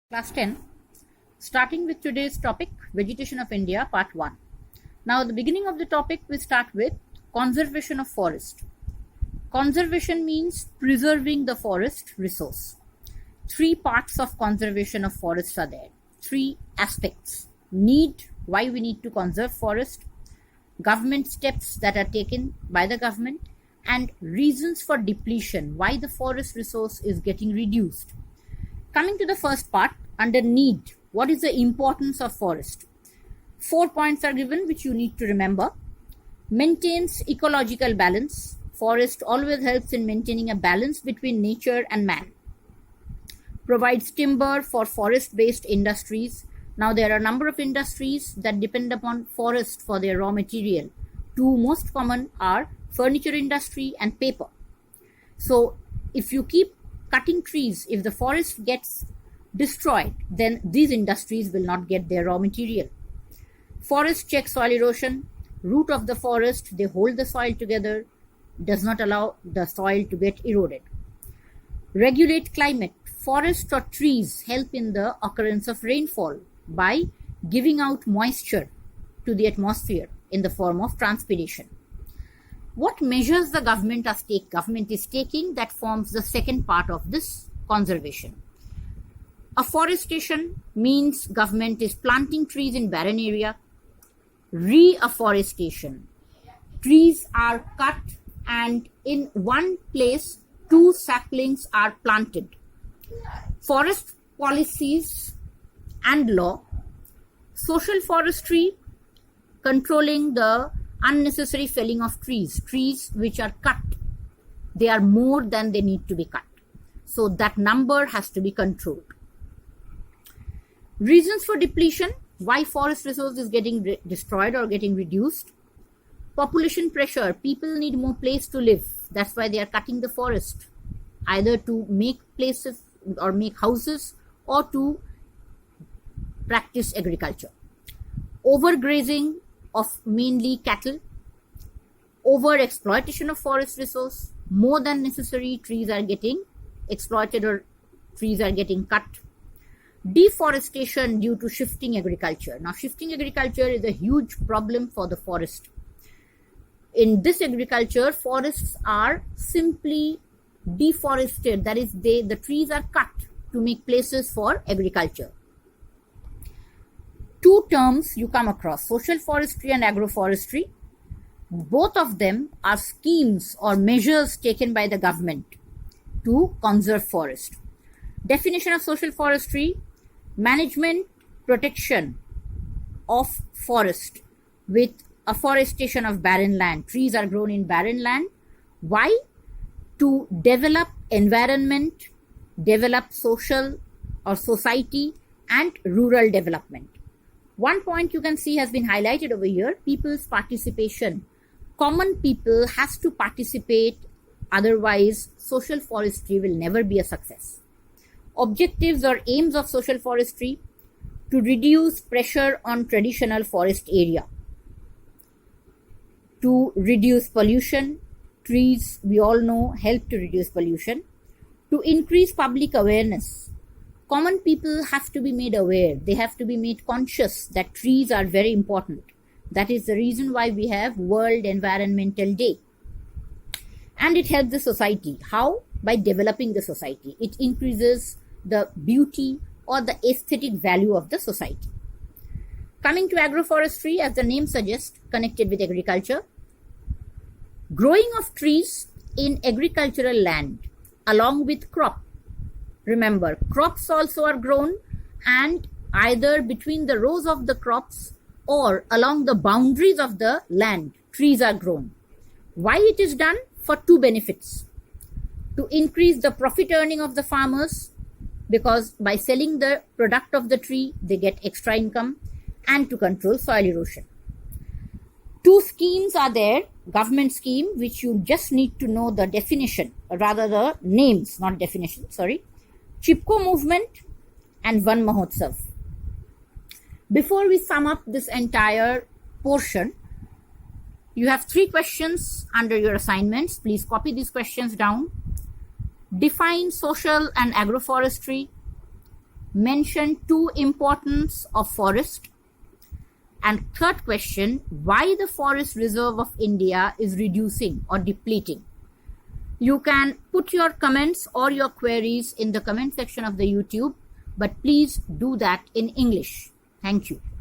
Class 10, starting with today's topic, Vegetation of India, Part 1. Now, at the beginning of the topic, we start with conservation of forest. Conservation means preserving the forest resource. Three parts of conservation of forests are there. Three aspects. Need, why we need to conserve forest, government steps that are taken by the government, and reasons for depletion, why the forest resource is getting reduced. Coming to the first part, under need, what is the importance of forest? 4 points are given which you need to remember. Maintains ecological balance. Forest always helps in maintaining a balance between nature and man. Provides timber for forest-based industries. Now there are a number of industries that depend upon forest for their raw material. Two most common are furniture industry and paper. So if you keep cutting trees, if the forest gets destroyed, then these industries will not get their raw material. Forest check soil erosion. Root of the forest, they hold the soil together, does not allow the soil to get eroded. Regulate climate. Forests or trees help in the occurrence of rainfall by giving out moisture to the atmosphere in the form of transpiration. What measures the government is taking that forms the second part of this conservation. Afforestation means government is planting trees in barren area. Reforestation. Trees are cut and in one place 2 saplings are planted. Forest policies and law. Social forestry, controlling the unnecessary felling of trees. Trees which are cut, they are more than they need to be cut. So that number has to be controlled. Reasons for depletion, why forest resource is getting destroyed or getting reduced. Population pressure, people need more place to live. That's why they are cutting the forest, either to make places or make houses or to practice agriculture. Overgrazing of mainly cattle, over exploitation of forest resource, more than necessary trees are getting exploited or trees are getting cut. Deforestation due to shifting agriculture. Now shifting agriculture is a huge problem for the forest. In this agriculture, forests are simply deforested, that is the trees are cut to make places for agriculture. Two terms you come across, social forestry and agroforestry. Both of them are schemes or measures taken by the government to conserve forest. Definition of social forestry: management, protection of forest with afforestation of barren land. Trees are grown in barren land. Why? To develop environment, develop social or society and rural development. One point you can see has been highlighted over here, people's participation. Common people has to participate, otherwise social forestry will never be a success. Objectives or aims of social forestry: to reduce pressure on traditional forest area, to reduce pollution. Trees, we all know, help to reduce pollution. To increase public awareness. Common people have to be made aware. They have to be made conscious that trees are very important. That is the reason why we have World Environmental Day. And it helps the society. How? By developing the society. It increases the beauty or the aesthetic value of the society. Coming to agroforestry, as the name suggests, connected with agriculture. Growing of trees in agricultural land along with crop. Remember, crops also are grown, and either between the rows of the crops or along the boundaries of the land, trees are grown. Why it is done? For two benefits. To increase the profit earning of the farmers, because by selling the product of the tree, they get extra income, and to control soil erosion. Two schemes are there, government scheme, which you just need to know the definition, or rather the names, not definition, sorry. Chipko movement and Van Mahotsav. Before we sum up this entire portion, you have 3 questions under your assignments. Please copy these questions down. Define social and agroforestry. Mention two importance of forest. And third question, why the forest reserve of India is reducing or depleting. You can put your comments or your queries in the comment section of the YouTube, but please do that in English. Thank you.